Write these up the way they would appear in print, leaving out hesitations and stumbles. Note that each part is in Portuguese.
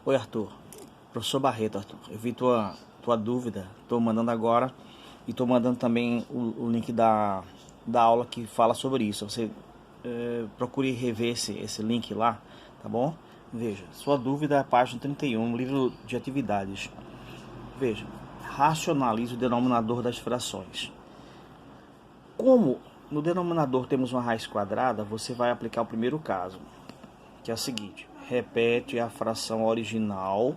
Oi, Arthur. Professor Barreto, Arthur. Eu vi tua dúvida. Estou mandando agora e estou mandando também o link da aula que fala sobre isso. Você procure rever esse link lá, tá bom? Veja, sua dúvida é a página 31, livro de atividades. Veja, racionalize o denominador das frações. Como no denominador temos uma raiz quadrada, você vai aplicar o primeiro caso, que é o seguinte: repete a fração original,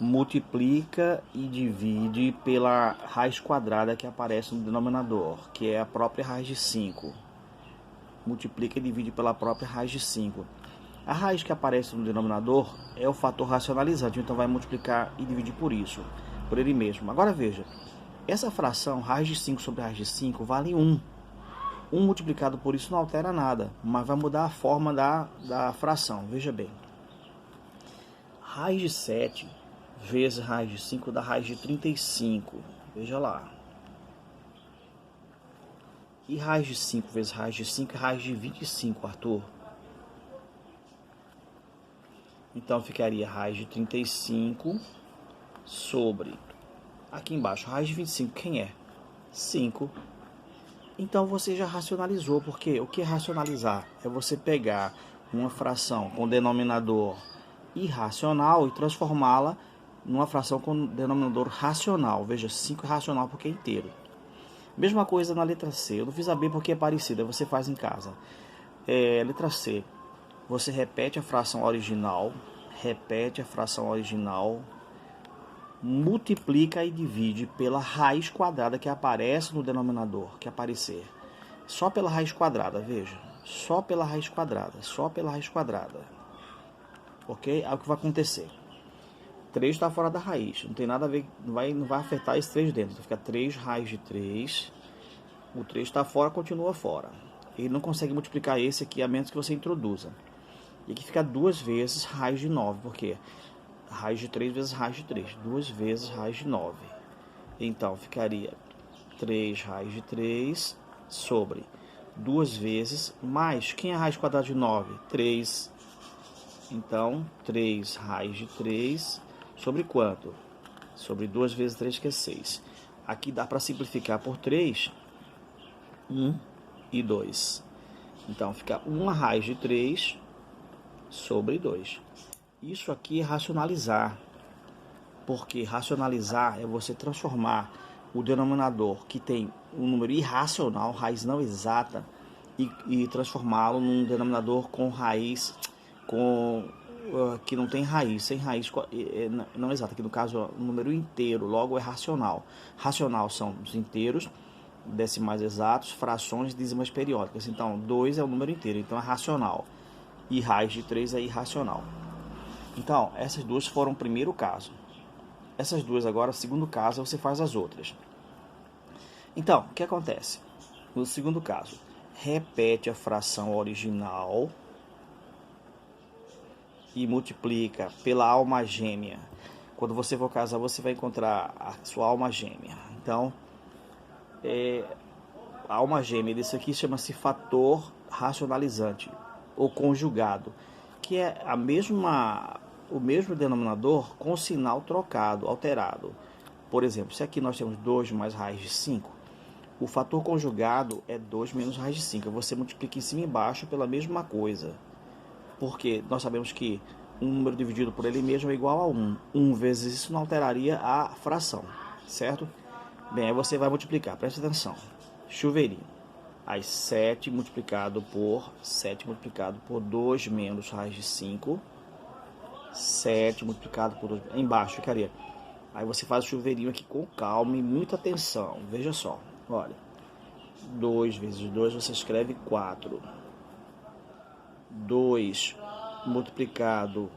multiplica e divide pela raiz quadrada que aparece no denominador, que é a própria raiz de 5. Multiplica e divide pela própria raiz de 5. A raiz que aparece no denominador é o fator racionalizante, então vai multiplicar e dividir por isso, por ele mesmo. Agora veja, essa fração, raiz de 5 sobre raiz de 5, vale 1. 1 multiplicado por isso não altera nada, mas vai mudar a forma da fração. Veja bem, raiz de 7 vezes raiz de 5 dá raiz de 35. Veja lá. E raiz de 5 vezes raiz de 5 é raiz de 25, Arthur. Então ficaria raiz de 35 sobre, aqui embaixo, raiz de 25, quem é? 5. Então você já racionalizou, porque o que é racionalizar? É você pegar uma fração com denominador irracional e transformá-la numa fração com denominador racional. Veja, 5 é racional porque é inteiro. Mesma coisa na letra C. Eu não fiz a B porque é parecida, você faz em casa. Letra C. Você repete a fração original, multiplica e divide pela raiz quadrada que aparece no denominador, que aparecer. Só pela raiz quadrada, veja. Só pela raiz quadrada. Ok? Aí o que vai acontecer? 3 está fora da raiz, não tem nada a ver, não vai afetar esse 3 dentro. Então fica 3 raiz de 3. O 3 está fora, continua fora. Ele não consegue multiplicar esse aqui, a menos que você introduza. E aqui fica 2 vezes raiz de 9, porque raiz de 3 vezes raiz de 3, 2 vezes raiz de 9. Então ficaria 3 raiz de 3 sobre 2 vezes, mais, quem é a raiz quadrada de 9? 3. Então, 3 raiz de 3 sobre quanto? Sobre 2 vezes 3, que é 6. Aqui dá para simplificar por 3, 1 e 2. Então, fica 1 raiz de 3 sobre 2. Isso aqui é racionalizar. Porque racionalizar é você transformar o denominador que tem um número irracional, raiz não exata, e transformá-lo num denominador com raiz, que não tem raiz, sem raiz não exata, que no caso é um número inteiro, logo é racional. Racional são os inteiros, decimais exatos, frações, dízimas periódicas. Então 2 é o número inteiro, então é racional. E raiz de 3 é irracional. Então essas duas foram o primeiro caso. Essas duas agora, segundo caso, você faz as outras. Então, o que acontece? No segundo caso, repete a fração original e multiplica pela alma gêmea. Quando você for casar, você vai encontrar a sua alma gêmea. Então, a alma gêmea disso aqui chama-se fator racionalizante ou conjugado, que é o mesmo denominador com sinal trocado, alterado. Por exemplo, se aqui nós temos 2 mais raiz de 5, o fator conjugado é 2 menos raiz de 5. Você multiplica em cima e embaixo pela mesma coisa. Porque nós sabemos que um número dividido por ele mesmo é igual a 1. 1 vezes isso não alteraria a fração, certo? Bem, aí você vai multiplicar, presta atenção. Chuveirinho. Aí 7 multiplicado por 2 menos raiz de 5. 7 multiplicado por 2, embaixo ficaria. Aí você faz o chuveirinho aqui com calma e muita atenção. Veja só, olha. 2 vezes 2 você escreve 4. 2 multiplicado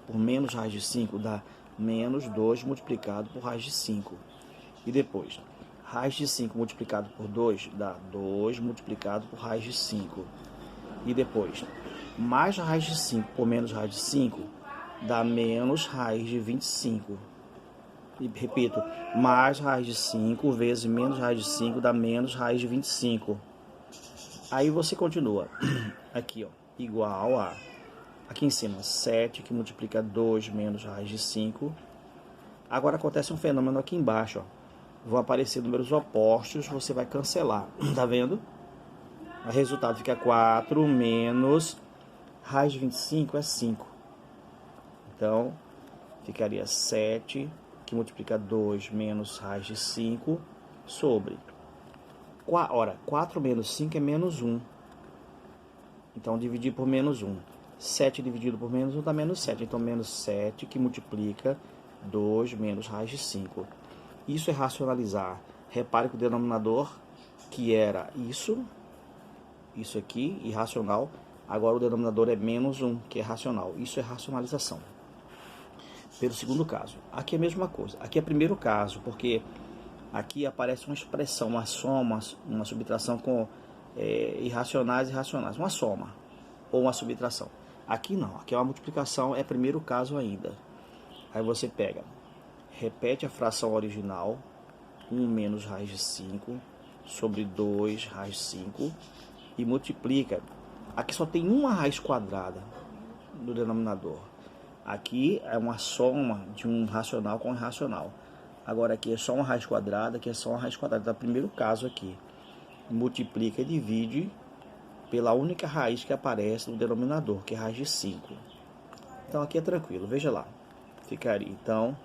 por menos raiz de 5 dá menos 2 multiplicado por raiz de 5. E depois, raiz de 5 multiplicado por 2 dá 2 multiplicado por raiz de 5. E depois, mais raiz de 5 por menos raiz de 5 dá menos raiz de 25. E repito, mais raiz de 5 vezes menos raiz de 5 dá menos raiz de 25. Aí você continua. Aqui, ó, igual a Aqui em cima, 7 que multiplica 2 menos raiz de 5. Agora acontece um fenômeno aqui embaixo, ó. Vão aparecer números opostos, você vai cancelar. Tá vendo? O resultado fica 4 menos raiz de 25 é 5. Então, ficaria 7 que multiplica 2 menos raiz de 5 sobre... Ora, 4 menos 5 é menos 1. Então, dividir por menos 1. 7 dividido por menos 1 dá menos 7. Então, menos 7 que multiplica 2 menos raiz de 5. Isso é racionalizar. Repare que o denominador, que era isso aqui, irracional, agora o denominador é menos 1, que é racional. Isso é racionalização. Pelo segundo caso. Aqui é a mesma coisa. Aqui é o primeiro caso, porque aqui aparece uma expressão, uma soma, uma subtração com irracionais e racionais. Uma soma ou uma subtração. Aqui não. Aqui é uma multiplicação, é primeiro caso ainda. Aí você pega... Repete a fração original, 1 menos raiz de 5, sobre 2 raiz de 5, e multiplica. Aqui só tem uma raiz quadrada no denominador. Aqui é uma soma de um racional com um irracional. Agora aqui é só uma raiz quadrada, aqui é só uma raiz quadrada. Então, primeiro caso aqui, multiplica e divide pela única raiz que aparece no denominador, que é a raiz de 5. Então aqui é tranquilo, veja lá. Ficaria, então...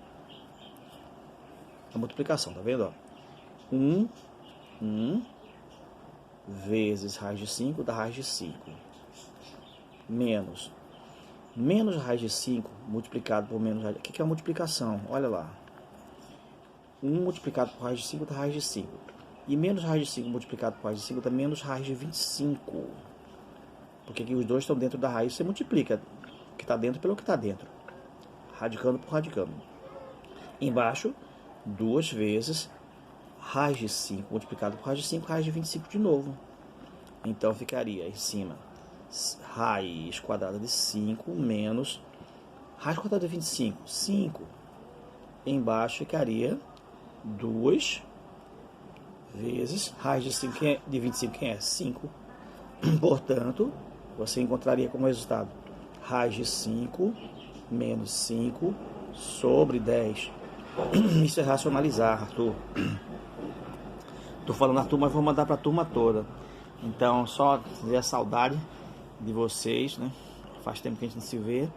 a multiplicação, tá vendo? 1 vezes raiz de 5 dá raiz de 5. Menos raiz de 5 multiplicado por menos raiz de 5. O que é a multiplicação? Olha lá. 1 multiplicado por raiz de 5 dá raiz de 5. E menos raiz de 5 multiplicado por raiz de 5 dá menos raiz de 25. Porque aqui os dois estão dentro da raiz, você multiplica o que está dentro pelo que está dentro. Radicando por radicando. Embaixo... 2 vezes raiz de 5 multiplicado por raiz de 5, raiz de 25 de novo. Então ficaria em cima raiz quadrada de 5 menos raiz quadrada de 25, 5. Embaixo ficaria 2 vezes raiz de 5 de 25, quem é? 5. Portanto, você encontraria como resultado raiz de 5 menos 5 sobre 10. Isso é racionalizar, Arthur. Tô falando Arthur, mas vou mandar para a turma toda. Então, só dizer a saudade de vocês, né? Faz tempo que a gente não se vê.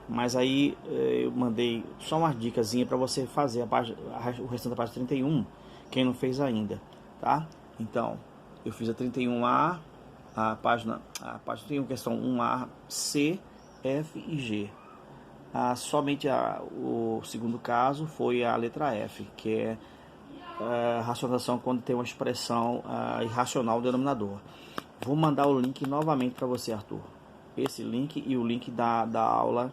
Mas aí eu mandei só umas dicasinhas para você fazer o restante da página 31, quem não fez ainda, tá? Então, eu fiz a 31A, a página 31, questão 1A, C, F e G. Somente o segundo caso foi a letra F, que é a racionalização quando tem uma expressão irracional no denominador. Vou mandar o link novamente para você, Arthur. Esse link e o link da aula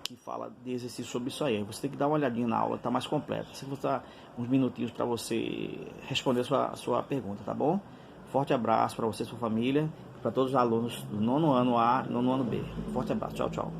que fala de exercício sobre isso aí. Você tem que dar uma olhadinha na aula, está mais completa. Se você dar uns minutinhos para você responder a sua pergunta, tá bom? Forte abraço para você e sua família, para todos os alunos do 9º ano A e 9º ano B. Forte abraço, tchau, tchau.